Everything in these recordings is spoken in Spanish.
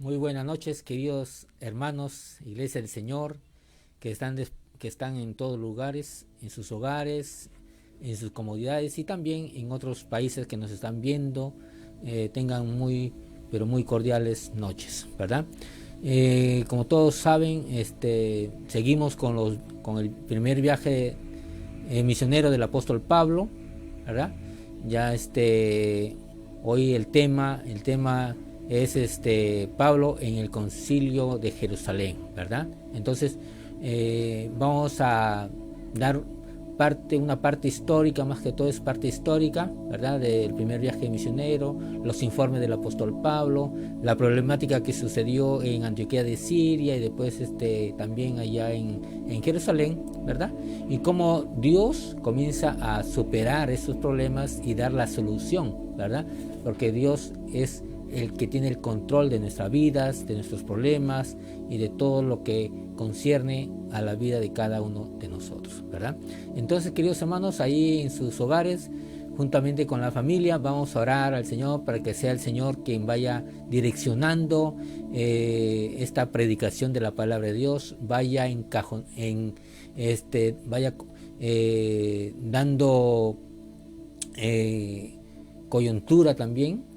Muy buenas noches, queridos hermanos, Iglesia del Señor, que están en todos lugares, en sus hogares, en sus comodidades y también en otros países que nos están viendo. Tengan pero muy cordiales noches, ¿verdad? Como todos saben, seguimos con el primer viaje misionero del apóstol Pablo, ¿verdad? Ya hoy el tema es Pablo en el concilio de Jerusalén, ¿verdad? Entonces vamos a dar una parte histórica, más que todo es parte histórica, ¿verdad? Del primer viaje misionero, los informes del apóstol Pablo, la problemática que sucedió en Antioquía de Siria y después también allá en Jerusalén, ¿verdad? Y cómo Dios comienza a superar esos problemas y dar la solución, ¿verdad? Porque Dios es el que tiene el control de nuestras vidas, de nuestros problemas y de todo lo que concierne a la vida de cada uno de nosotros, ¿verdad? Entonces, queridos hermanos, ahí en sus hogares, juntamente con la familia, vamos a orar al Señor para que sea el Señor quien vaya direccionando esta predicación de la palabra de Dios, vaya dando coyuntura también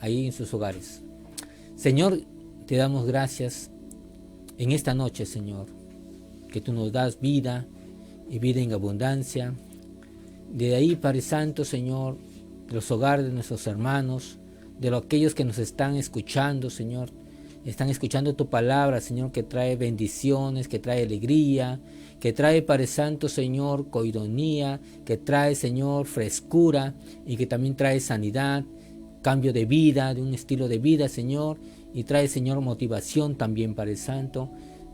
ahí en sus hogares. Señor, te damos gracias en esta noche, Señor, que tú nos das vida y vida en abundancia. De ahí, Padre Santo, Señor, de los hogares de nuestros hermanos, de aquellos que nos están escuchando, Señor, están escuchando tu palabra, Señor, que trae bendiciones, que trae alegría, que trae, Padre Santo, Señor, coironía, que trae, Señor, frescura y que también trae sanidad, cambio de vida, de un estilo de vida, Señor, y trae, Señor, motivación también, Padre Santo.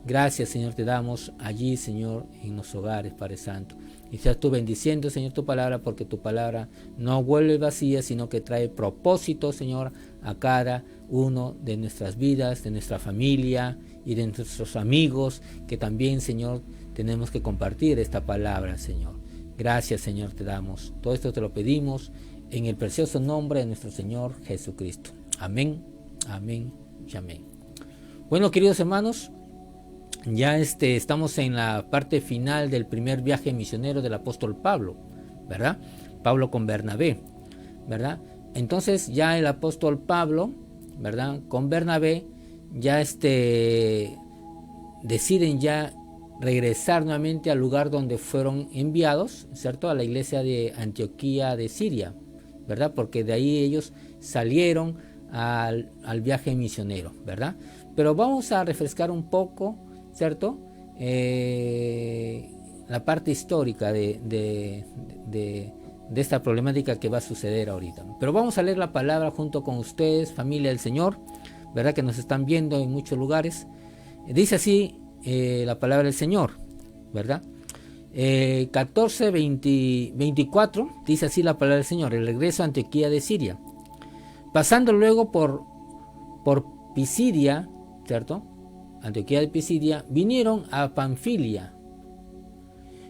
Gracias, Señor, te damos allí, Señor, en los hogares, Padre Santo. Y seas tú bendiciendo, Señor, tu palabra, porque tu palabra no vuelve vacía, sino que trae propósito, Señor, a cada uno de nuestras vidas, de nuestra familia y de nuestros amigos, que también, Señor, tenemos que compartir esta palabra, Señor. Gracias, Señor, te damos. Todo esto te lo pedimos en el precioso nombre de nuestro Señor Jesucristo. Amén, amén y amén. Bueno, queridos hermanos, ya estamos en la parte final del primer viaje misionero del apóstol Pablo, ¿verdad? Pablo con Bernabé, ¿verdad? Entonces ya el apóstol Pablo, ¿verdad? Con Bernabé ya deciden ya regresar nuevamente al lugar donde fueron enviados, ¿cierto? A la iglesia de Antioquía de Siria, ¿verdad? Porque de ahí ellos salieron al viaje misionero, ¿verdad? Pero vamos a refrescar un poco, ¿cierto? La parte histórica de esta problemática que va a suceder ahorita. Pero vamos a leer la palabra junto con ustedes, familia del Señor, ¿verdad? Que nos están viendo en muchos lugares. Dice así la palabra del Señor, ¿verdad? 14, 24, dice así la palabra del Señor: el regreso a Antioquía de Siria. Pasando luego por Pisidia, ¿cierto? Antioquía de Pisidia, vinieron a Panfilia.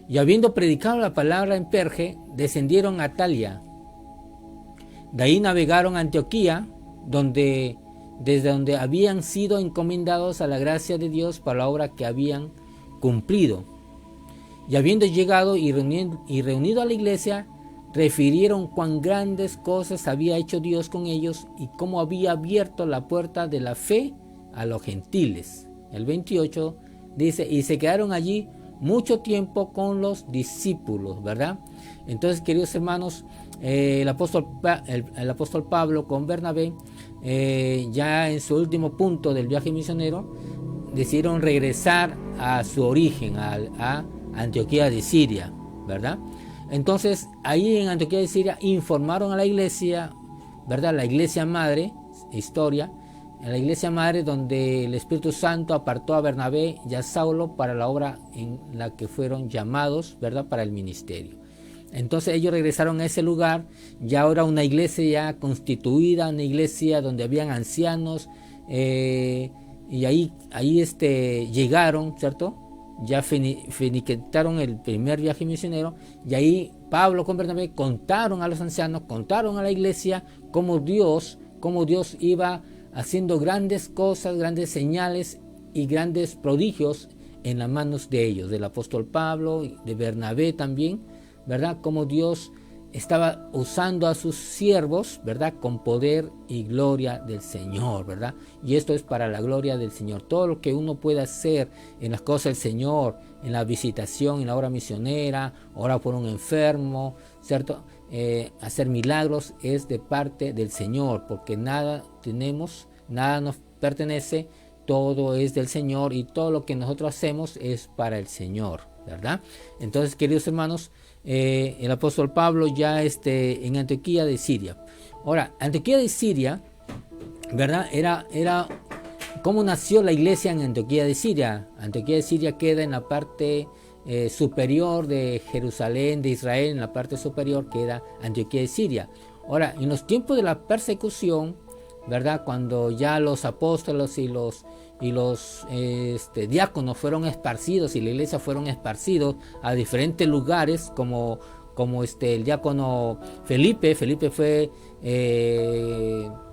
Y habiendo predicado la palabra en Perge, descendieron a Atalia. De ahí navegaron a Antioquía, desde donde habían sido encomendados a la gracia de Dios para la obra que habían cumplido. Y habiendo llegado y reunido a la iglesia, refirieron cuán grandes cosas había hecho Dios con ellos y cómo había abierto la puerta de la fe a los gentiles. El 28 dice: y se quedaron allí mucho tiempo con los discípulos, ¿verdad? Entonces, queridos hermanos, el apóstol Pablo con Bernabé, ya en su último punto del viaje misionero, decidieron regresar a su origen, a Antioquía de Siria, ¿verdad? Entonces, ahí en Antioquía de Siria informaron a la iglesia, ¿verdad? La iglesia madre, historia, en la iglesia madre donde el Espíritu Santo apartó a Bernabé y a Saulo para la obra en la que fueron llamados, ¿verdad? Para el ministerio. Entonces ellos regresaron a ese lugar, ya ahora una iglesia ya constituida, una iglesia donde habían ancianos, y ahí llegaron, ¿cierto? Ya finiquitaron el primer viaje misionero, y ahí Pablo con Bernabé contaron a los ancianos, contaron a la iglesia cómo Dios iba haciendo grandes cosas, grandes señales y grandes prodigios en las manos de ellos, del apóstol Pablo, de Bernabé también, ¿verdad? Como Dios estaba usando a sus siervos, ¿verdad? Con poder y gloria del Señor, ¿verdad? Y esto es para la gloria del Señor. Todo lo que uno pueda hacer en las cosas del Señor, en la visitación, en la obra misionera, orar por un enfermo, ¿cierto? Hacer milagros es de parte del Señor, porque nada tenemos, nada nos pertenece, todo es del Señor y todo lo que nosotros hacemos es para el Señor, ¿verdad? Entonces, queridos hermanos, el apóstol Pablo ya en Antioquía de Siria. Ahora, Antioquía de Siria, ¿verdad? Era cómo nació la iglesia en Antioquía de Siria. Antioquía de Siria queda en la parte superior de Jerusalén, de Israel, en la parte superior queda Antioquía de Siria. Ahora, en los tiempos de la persecución, ¿verdad? Cuando ya los apóstoles y los diáconos fueron esparcidos y la iglesia fueron esparcidos a diferentes lugares, como el diácono Felipe fue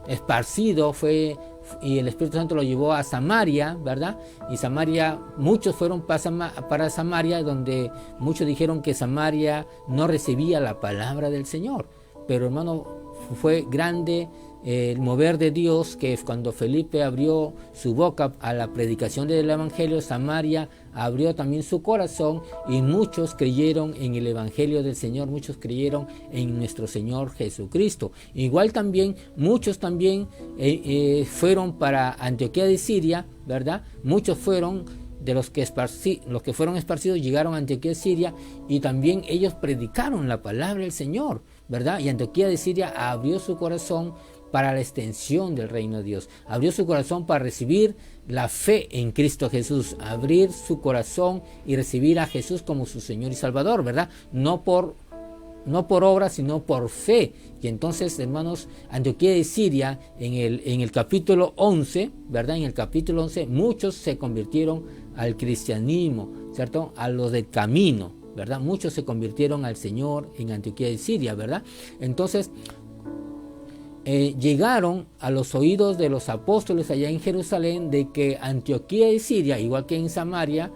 esparcido, y el Espíritu Santo lo llevó a Samaria, ¿verdad? Y Samaria, muchos fueron para Samaria, donde muchos dijeron que Samaria no recibía la palabra del Señor. Pero hermano, fue grande el mover de Dios, que cuando Felipe abrió su boca a la predicación del Evangelio, Samaria abrió también su corazón y muchos creyeron en el Evangelio del Señor, muchos creyeron en nuestro Señor Jesucristo. Igual también, muchos también fueron para Antioquía de Siria, ¿verdad? Muchos fueron de los que fueron esparcidos, llegaron a Antioquía de Siria y también ellos predicaron la palabra del Señor, ¿verdad? Y Antioquía de Siria abrió su corazón para la extensión del reino de Dios, abrió su corazón para recibir la fe en Cristo Jesús, abrir su corazón y recibir a Jesús como su Señor y Salvador, ¿verdad? No por obra, sino por fe. Y entonces, hermanos, Antioquía de Siria, en el capítulo 11, ¿verdad? En el capítulo 11, muchos se convirtieron al cristianismo, ¿cierto? A los del camino, ¿verdad? Muchos se convirtieron al Señor en Antioquía de Siria, ¿verdad? Entonces, llegaron a los oídos de los apóstoles allá en Jerusalén de que Antioquía de Siria, igual que en Samaria,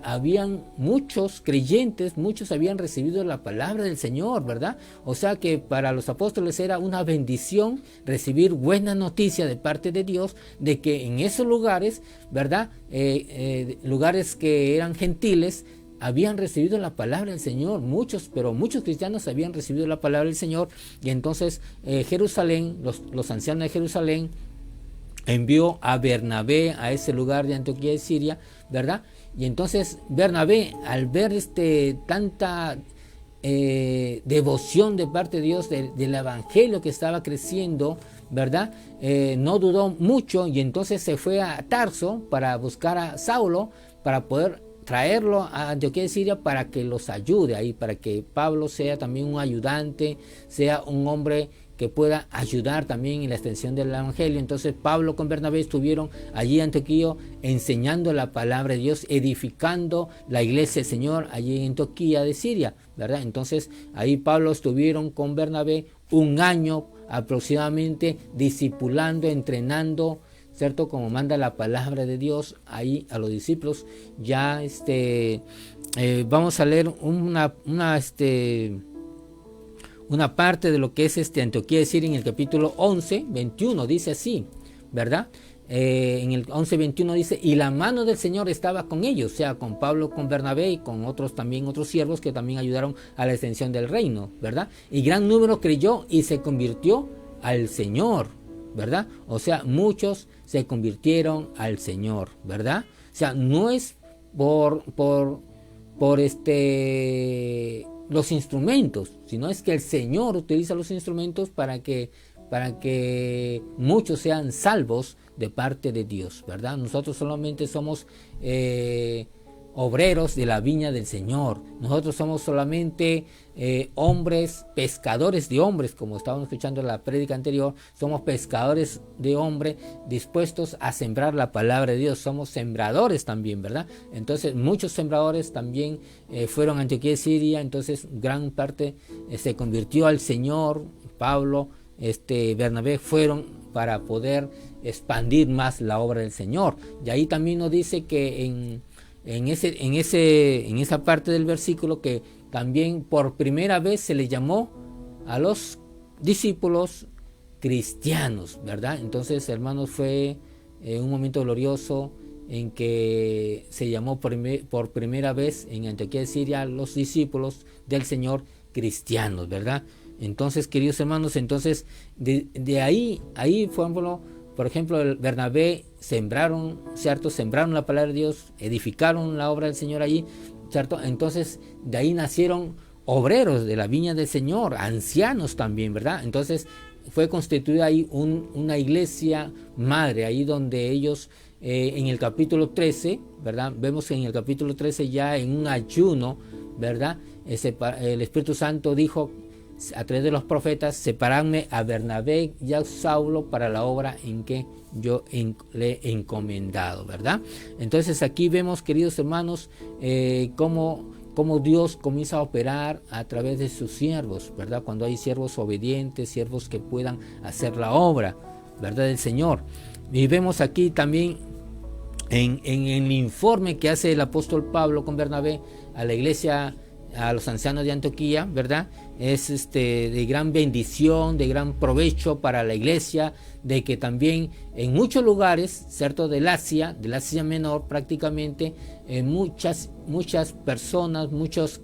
habían muchos creyentes, muchos habían recibido la palabra del Señor, ¿verdad? O sea que para los apóstoles era una bendición recibir buena noticia de parte de Dios de que en esos lugares, ¿verdad? Lugares que eran gentiles, habían recibido la palabra del Señor, pero muchos cristianos habían recibido la palabra del Señor. Y entonces Jerusalén, los ancianos de Jerusalén envió a Bernabé a ese lugar de Antioquía de Siria, ¿verdad? Y entonces Bernabé, al ver tanta devoción de parte de Dios del evangelio que estaba creciendo, ¿verdad? No dudó mucho y entonces se fue a Tarso para buscar a Saulo, para poder traerlo a Antioquía de Siria para que los ayude ahí, para que Pablo sea también un ayudante, sea un hombre que pueda ayudar también en la extensión del evangelio. Entonces Pablo con Bernabé estuvieron allí en Antioquía enseñando la palabra de Dios, edificando la iglesia del Señor allí en Antioquía de Siria, ¿verdad? Entonces ahí Pablo estuvieron con Bernabé un año aproximadamente discipulando, entrenando, ¿cierto? Como manda la palabra de Dios ahí a los discípulos. Ya vamos a leer una parte de lo que es Antioquía de Siria en el capítulo 11, 21, dice así, ¿verdad? En el 11, 21 dice, y la mano del Señor estaba con ellos, o sea, con Pablo, con Bernabé y con otros siervos que también ayudaron a la extensión del reino, ¿verdad? Y gran número creyó y se convirtió al Señor, ¿verdad? O sea, muchos se convirtieron al Señor, ¿verdad? O sea, no es por los instrumentos, sino es que el Señor utiliza los instrumentos para que muchos sean salvos de parte de Dios, ¿verdad? Nosotros solamente somos obreros de la viña del Señor. Nosotros somos solamente hombres, pescadores de hombres, como estábamos escuchando en la prédica anterior. Somos pescadores de hombres dispuestos a sembrar la palabra de Dios. Somos sembradores también, ¿verdad? Entonces muchos sembradores también fueron a Antioquía de Siria. Entonces gran parte se convirtió al Señor. Pablo, Bernabé fueron para poder expandir más la obra del Señor. Y ahí también nos dice que en esa parte del versículo que también por primera vez se le llamó a los discípulos cristianos, ¿verdad? Entonces, hermanos, fue un momento glorioso en que se llamó por primera vez en Antioquía de Siria a los discípulos del Señor cristianos, ¿verdad? Entonces, queridos hermanos, entonces de ahí por ejemplo, el Bernabé sembraron, ¿cierto? Sembraron la palabra de Dios, edificaron la obra del Señor allí, ¿cierto? Entonces, de ahí nacieron obreros de la viña del Señor, ancianos también, ¿verdad? Entonces, fue constituida ahí una iglesia madre, ahí donde ellos, en el capítulo 13, ¿verdad? Vemos que en el capítulo 13 ya en un ayuno, ¿verdad? El Espíritu Santo dijo a través de los profetas: separadme a Bernabé y a Saulo para la obra en que yo le he encomendado, ¿verdad? Entonces aquí vemos, queridos hermanos, cómo Dios comienza a operar a través de sus siervos, ¿verdad? Cuando hay siervos obedientes, siervos que puedan hacer la obra, ¿verdad?, del Señor. Y vemos aquí también en el informe que hace el apóstol Pablo con Bernabé a la iglesia, a los ancianos de Antioquía, ¿verdad? Es de gran bendición, de gran provecho para la iglesia, de que también en muchos lugares, ¿cierto?, del Asia Menor prácticamente, muchas personas, muchos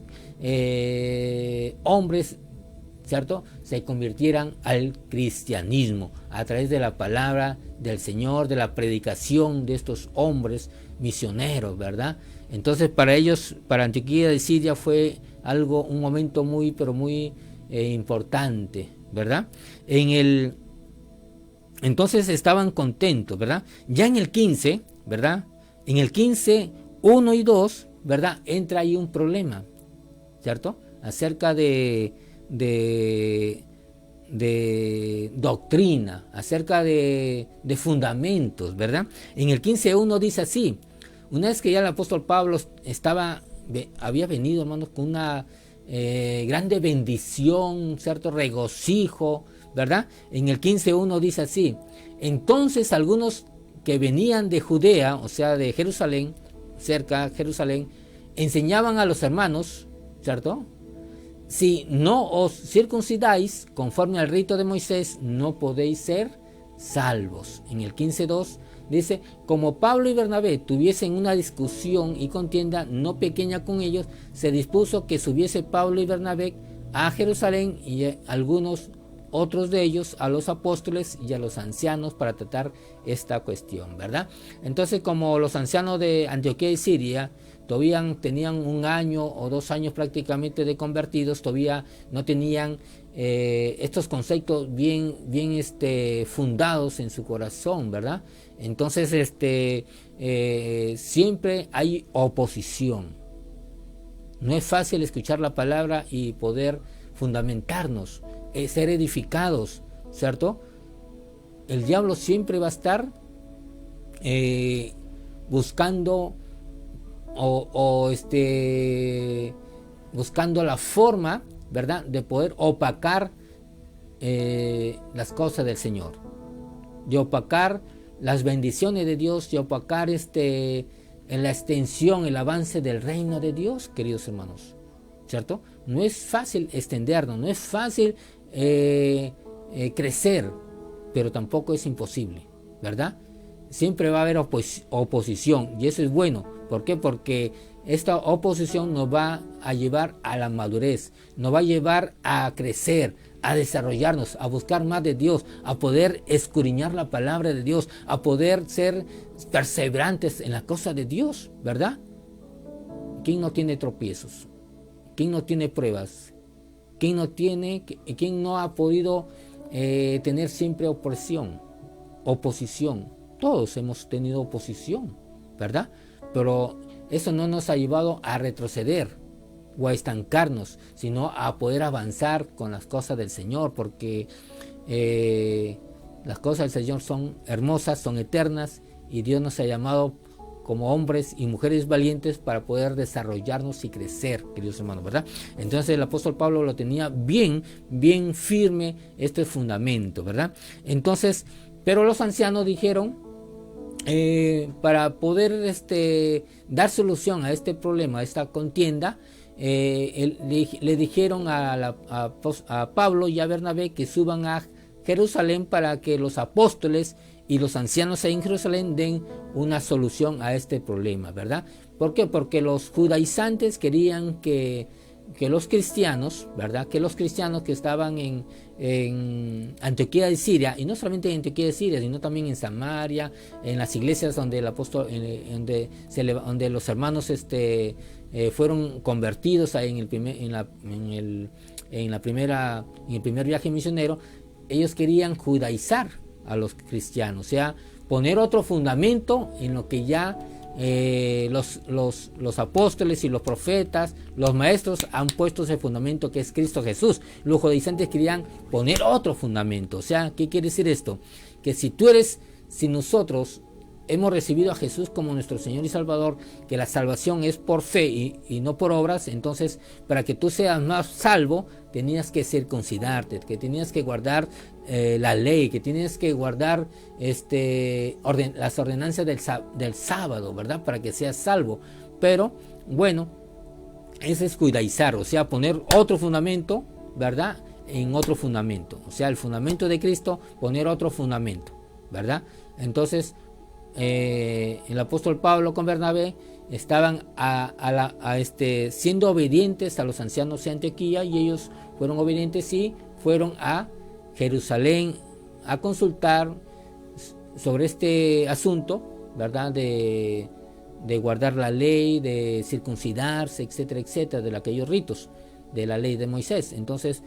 hombres, ¿cierto?, se convirtieran al cristianismo a través de la palabra del Señor, de la predicación de estos hombres misioneros, ¿verdad? Entonces para ellos, para Antioquía de Siria fue un momento muy, pero muy importante, ¿verdad? Entonces estaban contentos, ¿verdad? Ya en el 15, ¿verdad? En el 15, 1 y 2, ¿verdad? Entra ahí un problema, ¿cierto? Acerca de doctrina, acerca de fundamentos, ¿verdad? En el 15.1 dice así: una vez que ya el apóstol Pablo había venido, hermanos, con una grande bendición, cierto regocijo, ¿verdad? En el 15.1 dice así: entonces algunos que venían de Judea, o sea, de Jerusalén, cerca de Jerusalén, enseñaban a los hermanos, ¿cierto? Si no os circuncidáis conforme al rito de Moisés, no podéis ser salvos. En el 15.2 dice: como Pablo y Bernabé tuviesen una discusión y contienda no pequeña con ellos, se dispuso que subiese Pablo y Bernabé a Jerusalén y algunos otros de ellos a los apóstoles y a los ancianos para tratar esta cuestión, ¿verdad? Entonces, como los ancianos de Antioquía y Siria todavía tenían 1 año o 2 años prácticamente de convertidos, todavía no tenían estos conceptos bien fundados en su corazón, ¿verdad? Entonces siempre hay oposición. No es fácil escuchar la palabra y poder fundamentarnos, ser edificados, ¿cierto? El diablo siempre va a estar buscando buscando la forma, ¿verdad?, de poder opacar las cosas del Señor, de opacar las bendiciones de Dios, de opacar en la extensión, el avance del reino de Dios, queridos hermanos, ¿cierto? No es fácil extendernos, no es fácil crecer, pero tampoco es imposible, ¿verdad? Siempre va a haber oposición, y eso es bueno. ¿Por qué? Porque esta oposición nos va a llevar a la madurez, nos va a llevar a crecer, a desarrollarnos, a buscar más de Dios, a poder escudriñar la palabra de Dios, a poder ser perseverantes en las cosas de Dios, ¿verdad? ¿Quién no tiene tropiezos? ¿Quién no tiene pruebas? ¿Quién no ha podido tener siempre oposición? Todos hemos tenido oposición, ¿verdad? Pero eso no nos ha llevado a retroceder o a estancarnos, sino a poder avanzar con las cosas del Señor, porque las cosas del Señor son hermosas, son eternas, y Dios nos ha llamado como hombres y mujeres valientes para poder desarrollarnos y crecer, queridos hermanos, ¿verdad? Entonces el apóstol Pablo lo tenía bien firme este fundamento, ¿verdad? Entonces, Pero los ancianos dijeron, para poder dar solución a este problema, a esta contienda, le dijeron a Pablo y a Bernabé que suban a Jerusalén para que los apóstoles y los ancianos en Jerusalén den una solución a este problema, ¿verdad? ¿Por qué? Porque los judaizantes querían que los cristianos, ¿verdad? Que los cristianos que estaban en Antioquía de Siria, y no solamente en Antioquía de Siria, sino también en Samaria, en las iglesias donde el apóstol, donde los hermanos fueron convertidos en el primer viaje misionero, ellos querían judaizar a los cristianos, o sea, poner otro fundamento en lo que ya los apóstoles y los profetas, los maestros han puesto ese fundamento que es Cristo Jesús. Los judaizantes querían poner otro fundamento. O sea, ¿qué quiere decir esto? Que si nosotros hemos recibido a Jesús como nuestro Señor y Salvador, que la salvación es por fe y no por obras, entonces para que tú seas más salvo, tenías que circuncidarte, que tenías que guardar la ley, que tienes que guardar las ordenanzas del sábado, ¿verdad? Para que seas salvo. Pero bueno, ese es judaizar, o sea, poner otro fundamento, ¿verdad? En otro fundamento, o sea, el fundamento de Cristo, poner otro fundamento, ¿verdad? Entonces el apóstol Pablo con Bernabé estaban siendo obedientes a los ancianos de Antioquía, y ellos fueron obedientes y fueron a Jerusalén a consultar sobre este asunto, ¿verdad? De guardar la ley, de circuncidarse, etcétera, etcétera, de aquellos ritos de la ley de Moisés. Entonces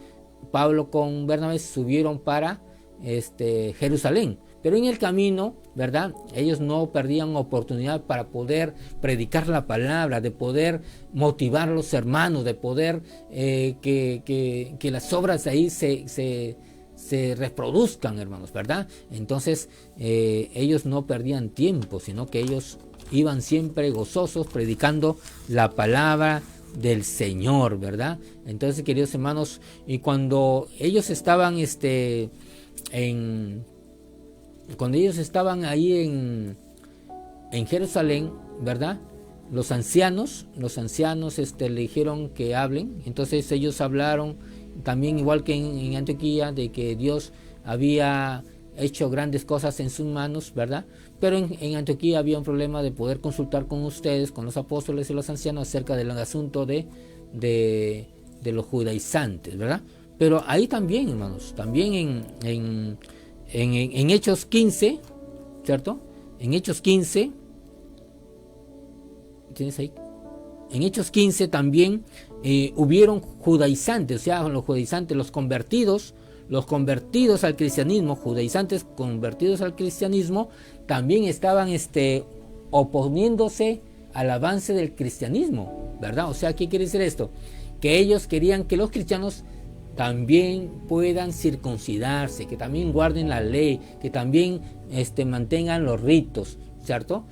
Pablo con Bernabé subieron para Jerusalén, pero en el camino, ¿verdad? Ellos no perdían oportunidad para poder predicar la palabra, de poder motivar a los hermanos, de poder que las obras de ahí se reproduzcan, hermanos, ¿verdad? Entonces ellos no perdían tiempo, sino que ellos iban siempre gozosos predicando la palabra del Señor, ¿verdad? Entonces, queridos hermanos, y cuando ellos estaban cuando ellos estaban ahí en Jerusalén, ¿verdad? Los ancianos le dijeron que hablen. Entonces ellos hablaron también, igual que en Antioquía, de que Dios había hecho grandes cosas en sus manos, ¿verdad? Pero en Antioquía había un problema de poder consultar con ustedes, con los apóstoles y los ancianos, acerca del asunto de los judaizantes, ¿verdad? Pero ahí también, hermanos, también en Hechos 15, ¿cierto? En Hechos 15, ¿tienes ahí? En Hechos 15 también hubieron judaizantes, o sea, los judaizantes, los convertidos al cristianismo, judaizantes convertidos al cristianismo, también estaban oponiéndose al avance del cristianismo, ¿verdad? O sea, ¿qué quiere decir esto? Que ellos querían que los cristianos también puedan circuncidarse, que también guarden la ley, que también mantengan los ritos, ¿cierto?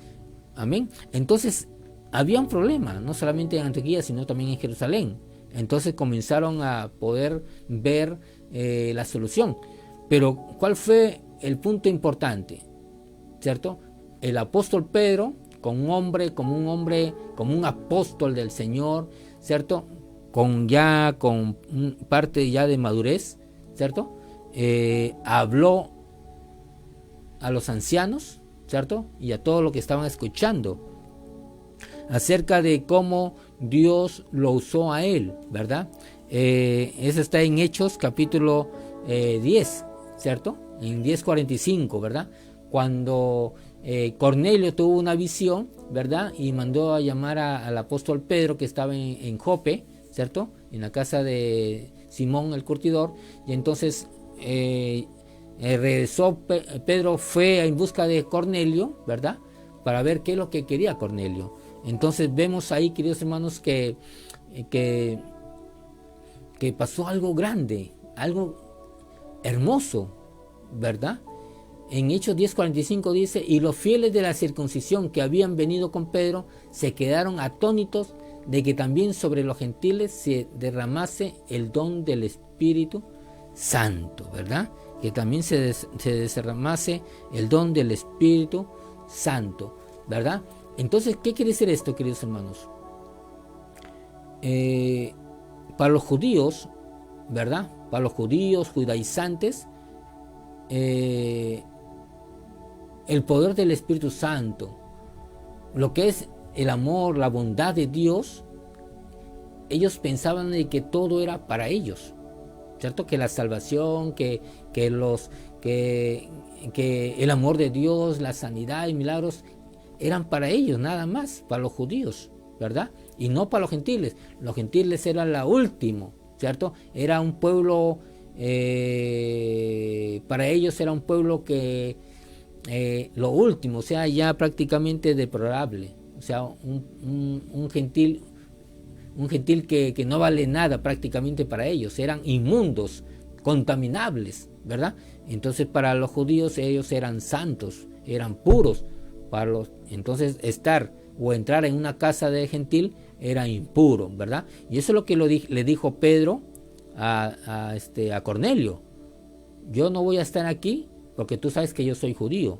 Amén. Entonces había un problema, no solamente en Antioquía, sino también en Jerusalén. Entonces comenzaron a poder ver la solución. Pero ¿cuál fue el punto importante? ¿Cierto? El apóstol Pedro, como un apóstol del Señor, ¿cierto? Con parte ya de madurez, ¿cierto? Habló a los ancianos, ¿cierto? Y a todos los que estaban escuchando acerca de cómo Dios lo usó a él, ¿verdad? Eso está en Hechos capítulo 10, ¿cierto? En 10:45, ¿verdad? Cuando Cornelio tuvo una visión, ¿verdad? Y mandó a llamar al apóstol Pedro, que estaba en Jope, ¿cierto? En la casa de Simón el curtidor. Y entonces regresó Pedro, fue en busca de Cornelio, ¿verdad? Para ver qué es lo que quería Cornelio. Entonces vemos ahí, queridos hermanos, que pasó algo grande, algo hermoso, ¿verdad? En Hechos 10:45 dice: y los fieles de la circuncisión que habían venido con Pedro se quedaron atónitos de que también sobre los gentiles se derramase el don del Espíritu Santo, ¿verdad? Que también se derramase el don del Espíritu Santo, ¿verdad? Entonces, ¿qué quiere decir esto, queridos hermanos? Para los judíos, ¿verdad? Para los judíos, judaizantes, el poder del Espíritu Santo, lo que es el amor, la bondad de Dios, ellos pensaban de que todo era para ellos, ¿cierto? Que la salvación, que el amor de Dios, la sanidad y milagros eran para ellos nada más, para los judíos, ¿verdad? Y no para los gentiles. Los gentiles eran la última, ¿cierto? Era un pueblo, para ellos era un pueblo que lo último, o sea, ya prácticamente deplorable, o sea, un gentil que no vale nada prácticamente para ellos, eran inmundos, contaminables, ¿verdad? Entonces para los judíos ellos eran santos, eran puros. Entonces estar o entrar en una casa de gentil era impuro, ¿verdad? Y eso es lo que le dijo Pedro a Cornelio. Yo no voy a estar aquí porque tú sabes que yo soy judío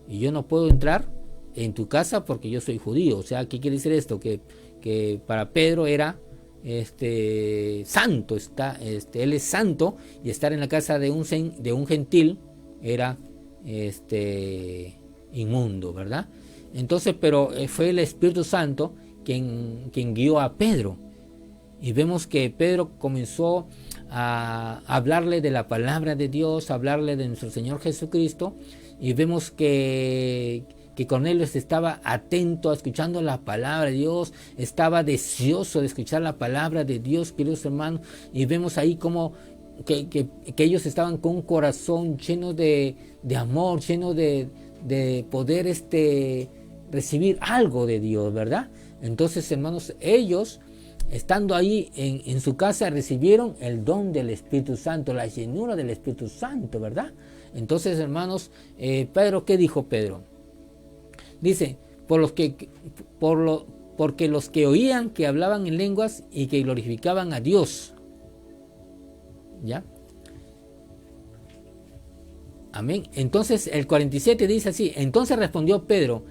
y yo no puedo entrar en tu casa porque yo soy judío. O sea, ¿qué quiere decir esto? Que para Pedro era santo, él es santo, y estar en la casa de un gentil era inmundo, ¿verdad? Entonces, pero fue el Espíritu Santo quien guió a Pedro, y vemos que Pedro comenzó a hablarle de la palabra de Dios, a hablarle de nuestro Señor Jesucristo, y vemos que Cornelio estaba atento, escuchando la palabra de Dios, estaba deseoso de escuchar la palabra de Dios, queridos hermanos, y vemos ahí como que ellos estaban con un corazón lleno de amor, lleno de poder recibir algo de Dios, ¿verdad? Entonces, hermanos, ellos, estando ahí en su casa, recibieron el don del Espíritu Santo, la llenura del Espíritu Santo, ¿verdad? Entonces, hermanos, Pedro, ¿qué dijo Pedro? Dice, porque los que oían que hablaban en lenguas y que glorificaban a Dios. ¿Ya? Amén. Entonces el 47 dice así: entonces respondió Pedro: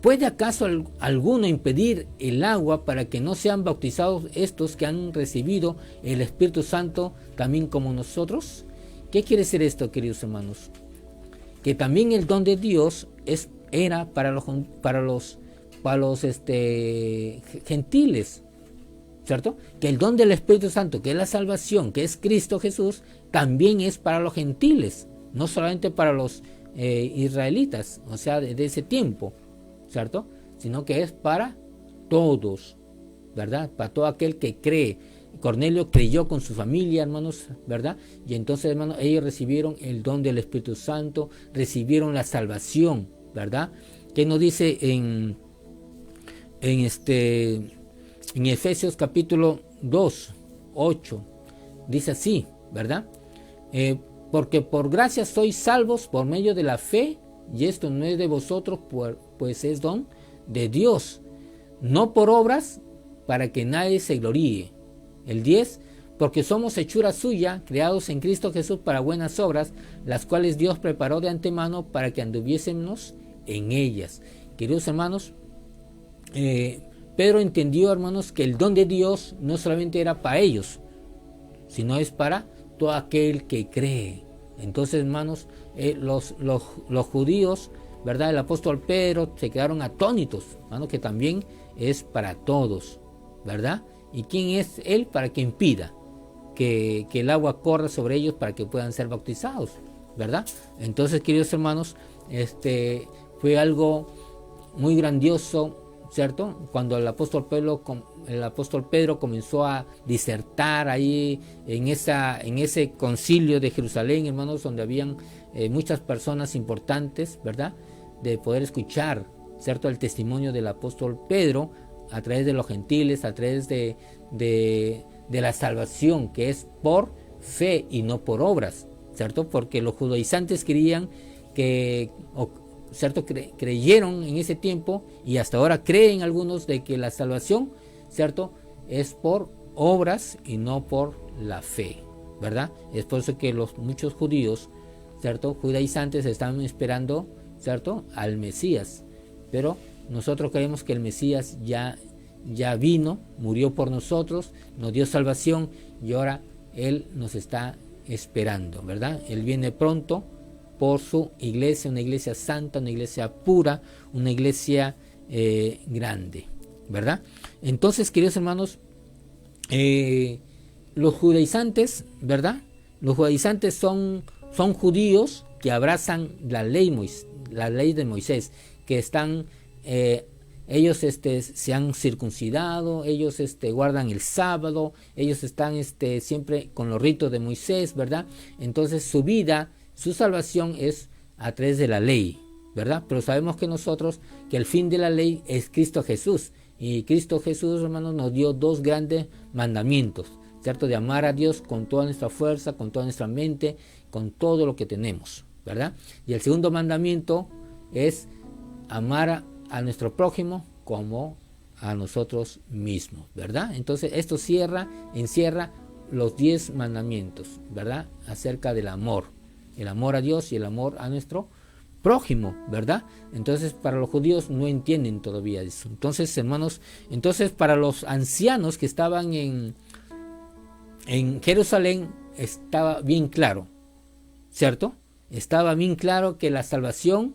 ¿puede acaso alguno impedir el agua para que no sean bautizados estos que han recibido el Espíritu Santo también como nosotros? ¿Qué quiere decir esto, queridos hermanos? Que también el don de Dios era para los gentiles, ¿cierto? Que el don del Espíritu Santo, que es la salvación, que es Cristo Jesús, también es para los gentiles, no solamente para los israelitas, o sea, de ese tiempo, ¿cierto? Sino que es para todos, ¿verdad? Para todo aquel que cree. Cornelio creyó con su familia, hermanos, ¿verdad? Y entonces, hermanos, ellos recibieron el don del Espíritu Santo, recibieron la salvación, ¿verdad? Que nos dice en Efesios capítulo 2, 8, dice así, ¿verdad? Porque por gracia sois salvos por medio de la fe, y esto no es de vosotros, pues es don de Dios, no por obras, para que nadie se gloríe. El 10, porque somos hechura suya, creados en Cristo Jesús para buenas obras, las cuales Dios preparó de antemano para que anduviésemos en ellas. Queridos hermanos, Pedro entendió, hermanos, que el don de Dios no solamente era para ellos, sino es para todo aquel que cree. Entonces, hermanos, los judíos, ¿verdad? El apóstol Pedro se quedaron atónitos, hermanos, que también es para todos, ¿verdad? ¿Y quién es él para que impida que el agua corra sobre ellos para que puedan ser bautizados, ¿verdad? Entonces, queridos hermanos, fue algo muy grandioso, ¿cierto? Cuando el apóstol Pedro comenzó a disertar ahí en ese concilio de Jerusalén, hermanos, donde habían muchas personas importantes, ¿verdad? De poder escuchar, ¿cierto? El testimonio del apóstol Pedro a través de los gentiles, a través de la salvación, que es por fe y no por obras, ¿cierto? Porque los judaizantes creían ¿cierto? Creyeron en ese tiempo, y hasta ahora creen algunos, de que la salvación, ¿cierto?, es por obras y no por la fe, ¿verdad? Es por eso que muchos judíos, ¿cierto?, judaizantes están esperando, ¿cierto?, al Mesías, pero nosotros creemos que el Mesías ya vino, murió por nosotros, nos dio salvación y ahora Él nos está esperando, ¿verdad? Él viene pronto por su iglesia, una iglesia santa, una iglesia pura, una iglesia grande, ¿verdad? Entonces, queridos hermanos, los judaizantes, ¿verdad? Los judaizantes son judíos que abrazan la ley de Moisés, que están, ellos se han circuncidado, ellos guardan el sábado, ellos están siempre con los ritos de Moisés, ¿verdad? Entonces su vida, su salvación es a través de la ley, ¿verdad? Pero sabemos que nosotros, que el fin de la ley es Cristo Jesús, y Cristo Jesús, hermanos, nos dio dos grandes mandamientos, ¿cierto? De amar a Dios con toda nuestra fuerza, con toda nuestra mente, con todo lo que tenemos, ¿verdad? Y el segundo mandamiento es amar a nuestro prójimo como a nosotros mismos, ¿verdad? Entonces esto encierra los 10 mandamientos, ¿verdad? Acerca del amor, el amor a Dios y el amor a nuestro prójimo, ¿verdad? Entonces para los judíos no entienden todavía eso. Entonces, hermanos, para los ancianos que estaban en Jerusalén estaba bien claro, ¿cierto? Estaba bien claro que la salvación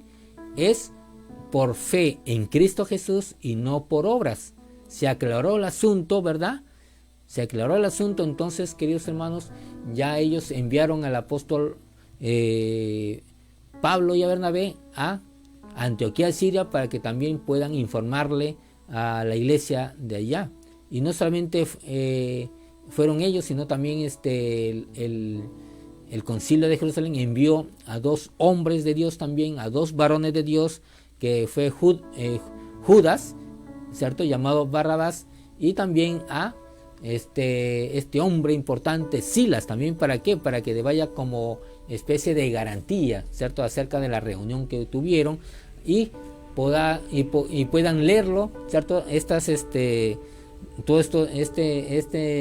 es por fe en Cristo Jesús y no por obras. Se aclaró el asunto, ¿verdad? Se aclaró el asunto. Entonces, queridos hermanos, ya ellos enviaron al apóstol Pablo y a Bernabé a Antioquía de Siria para que también puedan informarle a la iglesia de allá. Y no solamente fueron ellos, sino también el concilio de Jerusalén envió a 2 hombres de Dios también, a 2 varones de Dios, que fue Judas, ¿cierto?, llamado Barrabás, y también a este hombre importante, Silas, también. ¿Para qué? Para que vaya como especie de garantía, ¿cierto?, acerca de la reunión que tuvieron y puedan leerlo, ¿cierto? Todo esto,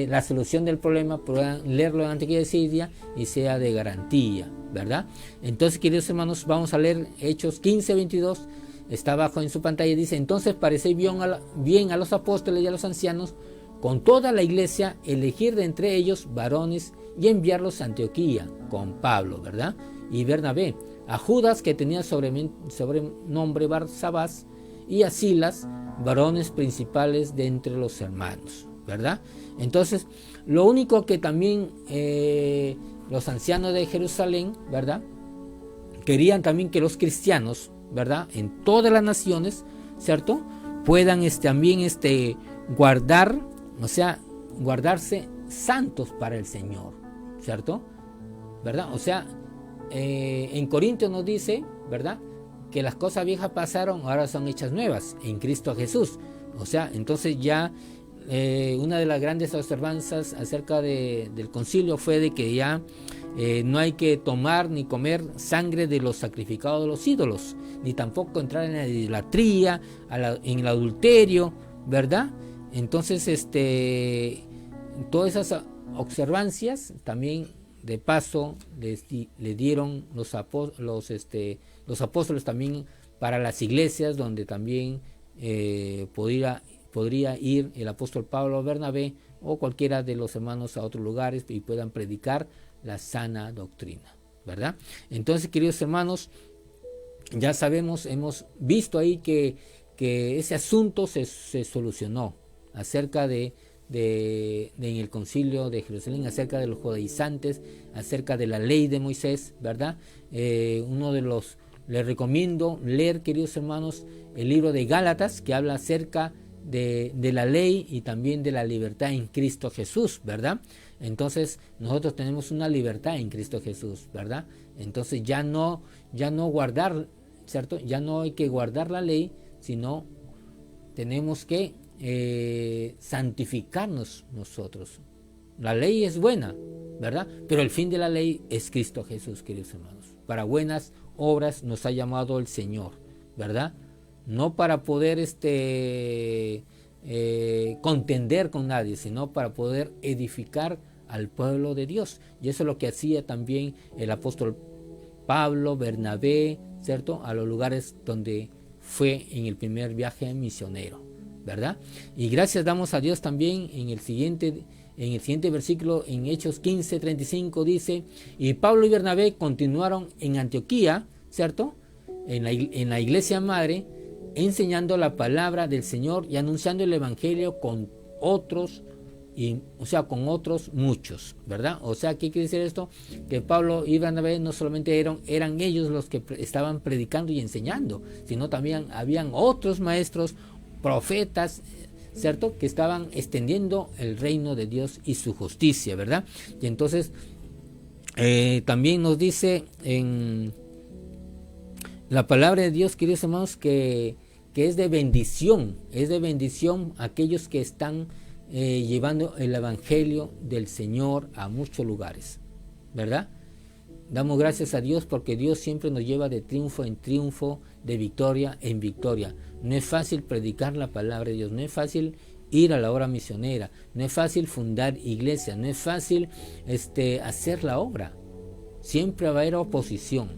la solución del problema, puedan leerlo en Antioquía de Siria y sea de garantía, ¿verdad? Entonces, queridos hermanos, vamos a leer Hechos 15:22. Está abajo en su pantalla, dice: entonces pareció bien a los apóstoles y a los ancianos con toda la iglesia elegir de entre ellos varones y enviarlos a Antioquía con Pablo, ¿verdad?, y Bernabé, a Judas, que tenía sobrenombre Barsabás, y a Silas, varones principales de entre los hermanos, ¿verdad? Entonces, lo único que también los ancianos de Jerusalén, ¿verdad?, querían también que los cristianos, ¿verdad?, en todas las naciones, ¿cierto?, puedan también guardar, o sea, guardarse santos para el Señor, ¿cierto?, ¿verdad? O sea, en Corintios nos dice, ¿verdad?, que las cosas viejas pasaron, ahora son hechas nuevas en Cristo Jesús. O sea, entonces ya una de las grandes observanzas acerca del concilio fue de que ya no hay que tomar ni comer sangre de los sacrificados de los ídolos, ni tampoco entrar en la idolatría, en el adulterio, ¿verdad? Entonces, todas esas observancias también, de paso, le dieron los apóstoles también para las iglesias donde también podría ir el apóstol Pablo o Bernabé o cualquiera de los hermanos a otros lugares y puedan predicar la sana doctrina, ¿verdad? Entonces, queridos hermanos, ya sabemos, hemos visto ahí que ese asunto se solucionó acerca en el concilio de Jerusalén, acerca de los judaizantes, acerca de la ley de Moisés, ¿verdad? Les recomiendo leer, queridos hermanos, el libro de Gálatas, que habla acerca de la ley y también de la libertad en Cristo Jesús, ¿verdad? Entonces nosotros tenemos una libertad en Cristo Jesús, ¿verdad? Entonces ya no guardar, ¿cierto? Ya no hay que guardar la ley, sino tenemos que santificarnos nosotros. La ley es buena, ¿verdad? Pero el fin de la ley es Cristo Jesús, queridos hermanos. Para buenas obras nos ha llamado el Señor, ¿verdad? No para poder contender con nadie, sino para poder edificar al pueblo de Dios. Y eso es lo que hacía también el apóstol Pablo, Bernabé, ¿cierto? A los lugares donde fue en el primer viaje misionero, ¿verdad? Y gracias damos a Dios también en el siguiente versículo, en Hechos 15:35 dice: y Pablo y Bernabé continuaron en Antioquía, ¿cierto? En la iglesia madre, enseñando la palabra del Señor y anunciando el evangelio con otros, con otros muchos, ¿verdad? O sea, ¿qué quiere decir esto? Que Pablo y Bernabé no solamente eran ellos los que estaban predicando y enseñando, sino también habían otros maestros, profetas, ¿cierto? Que estaban extendiendo el reino de Dios y su justicia, ¿verdad? Y entonces también nos dice en la palabra de Dios, queridos hermanos, que es de bendición a aquellos que están llevando el evangelio del Señor a muchos lugares, ¿verdad? Damos gracias a Dios porque Dios siempre nos lleva de triunfo en triunfo, de victoria en victoria. No es fácil predicar la palabra de Dios, no es fácil ir a la obra misionera, no es fácil fundar iglesias, no es fácil hacer la obra. Siempre va a haber oposición,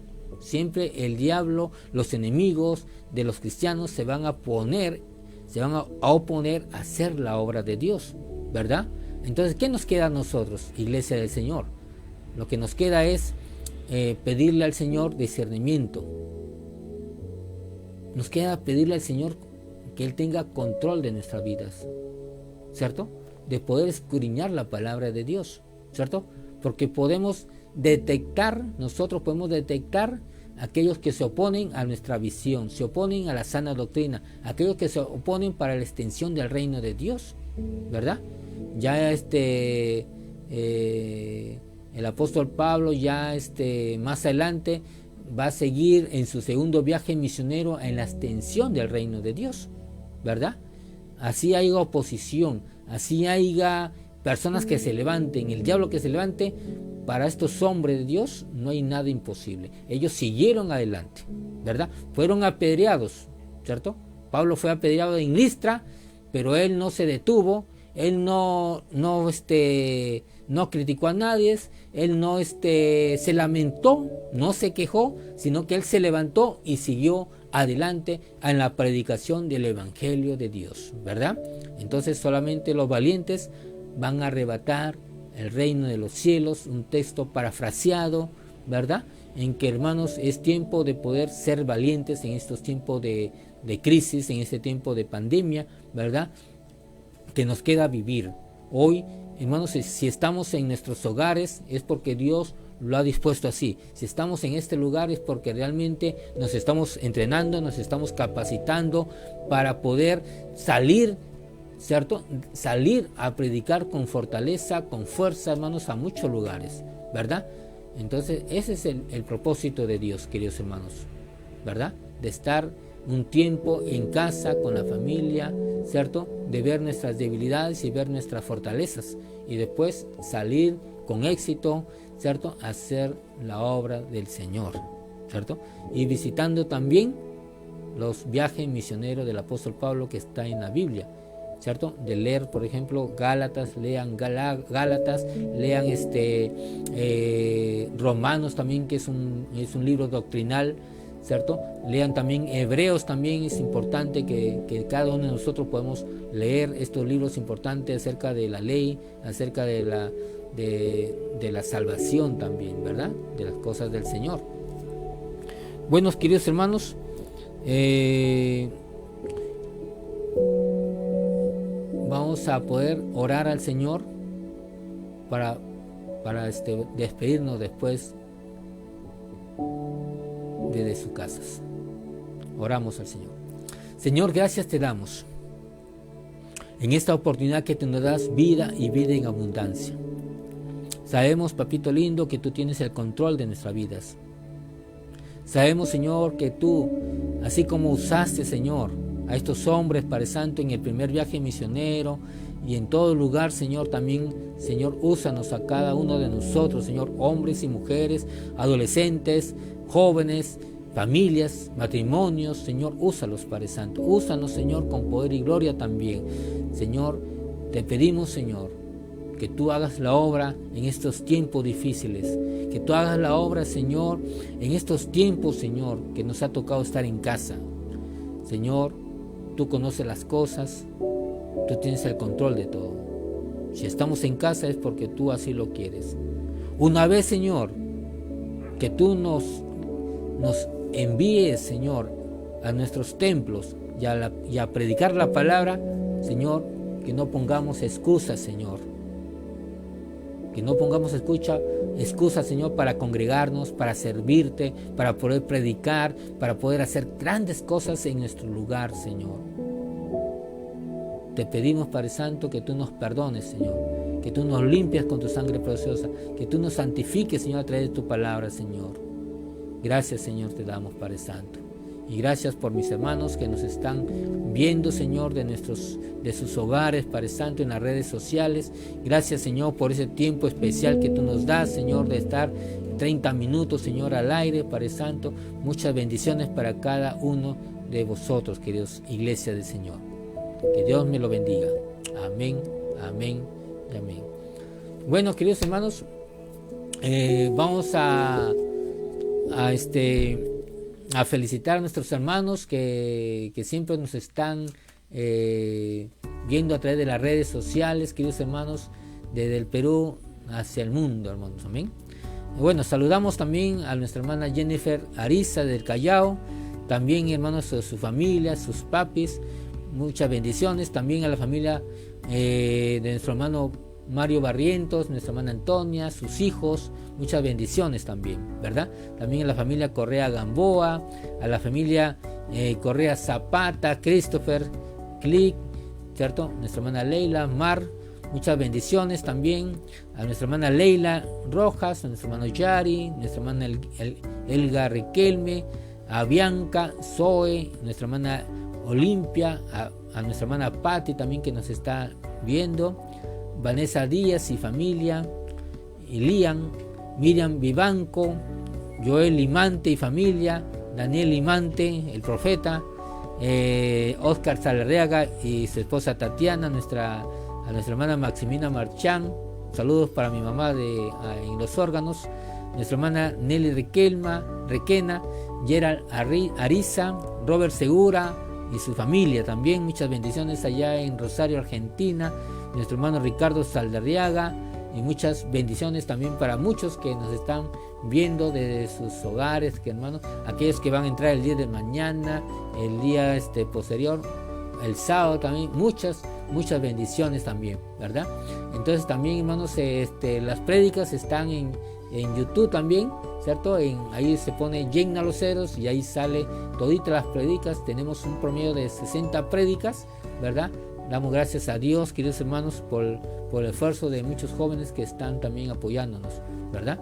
siempre el diablo, los enemigos de los cristianos se van a oponer a hacer la obra de Dios, ¿verdad? Entonces, ¿qué nos queda a nosotros, iglesia del Señor? Lo que nos queda es pedirle al Señor discernimiento. Nos queda pedirle al Señor que Él tenga control de nuestras vidas, ¿cierto? De poder escudriñar la palabra de Dios, ¿cierto? Porque nosotros podemos detectar aquellos que se oponen a nuestra visión, se oponen a la sana doctrina, aquellos que se oponen para la extensión del reino de Dios, ¿verdad? Ya el apóstol Pablo ya más adelante va a seguir en su segundo viaje misionero en la extensión del reino de Dios, ¿verdad? Así haya oposición, así haya personas que se levanten, el diablo que se levante, para estos hombres de Dios no hay nada imposible. Ellos siguieron adelante, ¿verdad? Fueron apedreados, ¿cierto? Pablo fue apedreado en Listra, pero él no se detuvo, él no criticó a nadie, él no se lamentó, no se quejó, sino que él se levantó y siguió adelante en la predicación del evangelio de Dios, ¿verdad? Entonces solamente los valientes van a arrebatar el reino de los cielos, un texto parafraseado, ¿verdad? En que, hermanos, es tiempo de poder ser valientes en estos tiempos de crisis, en este tiempo de pandemia, ¿verdad? Que nos queda vivir. Hoy, hermanos, si estamos en nuestros hogares es porque Dios lo ha dispuesto así. Si estamos en este lugar es porque realmente nos estamos entrenando, nos estamos capacitando para poder salir, ¿cierto? Salir a predicar con fortaleza, con fuerza, hermanos, a muchos lugares, ¿verdad? Entonces ese es el propósito de Dios, queridos hermanos, ¿verdad? De estar un tiempo en casa con la familia, ¿cierto? De ver nuestras debilidades y ver nuestras fortalezas y después salir con éxito, ¿cierto? A hacer la obra del Señor, ¿cierto? Y visitando también los viajes misioneros del apóstol Pablo que está en la Biblia, ¿cierto? De leer, por ejemplo, Gálatas, lean Gálatas, lean Romanos también, que es un libro doctrinal, ¿cierto? Lean también Hebreos, también es importante que cada uno de nosotros podemos leer estos libros importantes acerca de la ley, acerca de la salvación también, ¿verdad? De las cosas del Señor. Buenos, queridos hermanos, vamos a poder orar al Señor para despedirnos después de sus casas. Oramos al Señor. Señor, gracias te damos en esta oportunidad que tú nos das vida y vida en abundancia. Sabemos, papito lindo, que tú tienes el control de nuestras vidas. Sabemos, Señor, que tú, así como usaste, Señor, a estos hombres, Padre Santo, en el primer viaje misionero y en todo lugar, Señor, también, Señor, úsanos a cada uno de nosotros, Señor, hombres y mujeres, adolescentes, jóvenes, familias, matrimonios, Señor, úsalos, Padre Santo, úsanos, Señor, con poder y gloria también. Señor, te pedimos, Señor, que tú hagas la obra en estos tiempos difíciles, que tú hagas la obra, Señor, en estos tiempos, Señor, que nos ha tocado estar en casa. Señor, tú conoces las cosas, tú tienes el control de todo. Si estamos en casa es porque tú así lo quieres. Una vez, Señor, que tú nos envíes, Señor, a nuestros templos y a predicar la palabra, Señor, que no pongamos excusas, Señor. Que no pongamos excusas, Señor, para congregarnos, para servirte, para poder predicar, para poder hacer grandes cosas en nuestro lugar, Señor. Te pedimos, Padre Santo, que tú nos perdones, Señor, que tú nos limpies con tu sangre preciosa, que tú nos santifiques, Señor, a través de tu palabra, Señor. Gracias, Señor, te damos, Padre Santo. Y gracias por mis hermanos que nos están viendo, Señor, de sus hogares, Padre Santo, en las redes sociales. Gracias, Señor, por ese tiempo especial que tú nos das, Señor, de estar 30 minutos, Señor, al aire, Padre Santo. Muchas bendiciones para cada uno de vosotros, queridos iglesia del Señor. Que Dios me lo bendiga. Amén, amén y amén. Bueno, queridos hermanos, vamos a felicitar a nuestros hermanos que siempre nos están viendo a través de las redes sociales, queridos hermanos, desde el Perú hacia el mundo, hermanos. Amén. Bueno, saludamos también a nuestra hermana Jennifer Ariza del Callao, también hermanos de su familia, sus papis, muchas bendiciones. También a la familia de nuestro hermano Mario Barrientos, nuestra hermana Antonia, sus hijos, muchas bendiciones también, ¿verdad? También a la familia Correa Gamboa, a la familia Correa Zapata, Christopher, Click, ¿cierto? Nuestra hermana Leila, Mar, muchas bendiciones también. A nuestra hermana Leila Rojas, a nuestro hermano Yari, nuestra hermana Elga Riquelme, a Bianca, Zoe, nuestra hermana Olimpia, a nuestra hermana Patti también que nos está viendo, Vanessa Díaz y familia, Ilian, Miriam Vivanco, Joel Limante y familia, Daniel Limante, el profeta, Oscar Salarriaga y su esposa Tatiana, a nuestra hermana Maximina Marchán, saludos para mi mamá en los órganos, nuestra hermana Nelly Requena, Gerald Ariza, Robert Segura y su familia también, muchas bendiciones allá en Rosario, Argentina, nuestro hermano Ricardo Saldarriaga, y muchas bendiciones también para muchos que nos están viendo desde sus hogares, que hermanos, aquellos que van a entrar el día de mañana, el día posterior, el sábado también, muchas bendiciones también, ¿verdad? Entonces también, hermanos, las prédicas están en YouTube también, ¿cierto? Ahí se pone Llena los Ceros y ahí sale toditas las prédicas. Tenemos un promedio de 60 prédicas, ¿verdad? Damos gracias a Dios, queridos hermanos, por el esfuerzo de muchos jóvenes que están también apoyándonos, ¿verdad?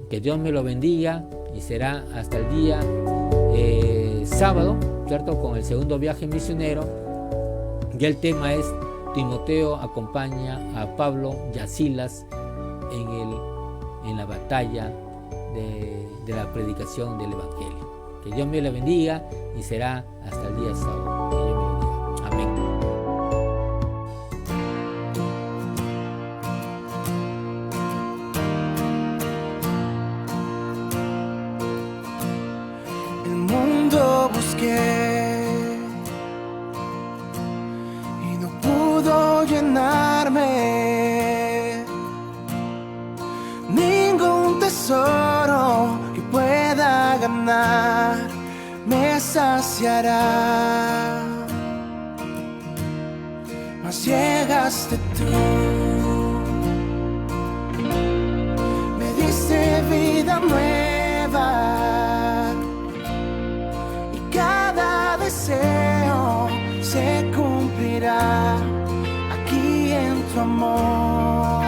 Que Dios me lo bendiga y será hasta el día sábado, ¿cierto? Con el segundo viaje misionero. Y el tema es Timoteo acompaña a Pablo y a Silas en la batalla de la predicación del Evangelio. Que Dios me lo bendiga y será hasta el día sábado. Que Dios me lo bendiga. Amén. Y no pudo llenarme ningún tesoro que pueda ganar me saciará, mas llegaste tú, me diste vida nueva. Deseo se cumplirá aquí en tu amor.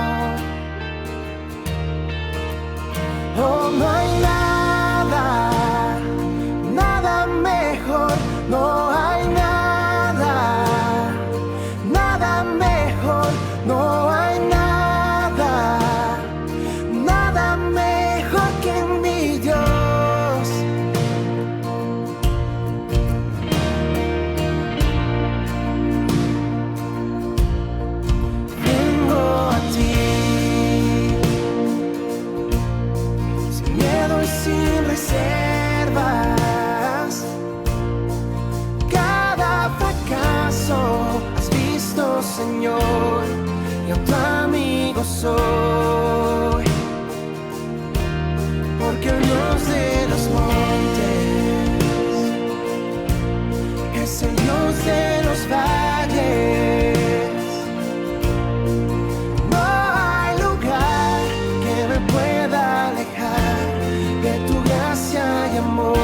Oh, no hay nada, nada mejor, no hay nada, nada mejor, no hay nada, nada mejor que mi Dios. Vengo a ti. sin reservas. Cada fracaso has visto, Señor, yo tu amigo soy. Porque el Dios de los montes es el Dios de los valles. No hay lugar que me pueda alejar de tu gracia y amor.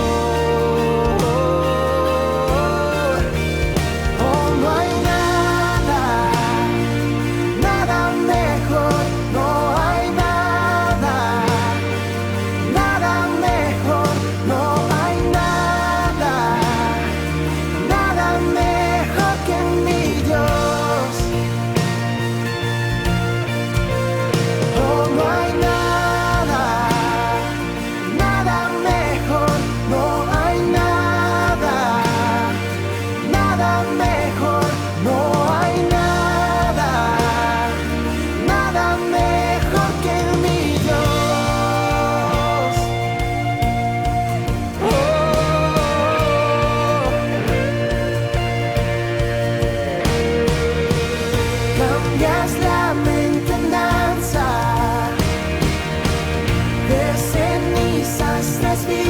Oh, no hay nada, nada mejor, no hay nada, nada mejor, no hay nada, nada mejor que mi Dios. Oh, no hay nada, nada mejor, no hay nada, nada mejor, no hay nada, nada mejor que mi Dios. Oh, cambias la mente en danza, de cenizas tras vida.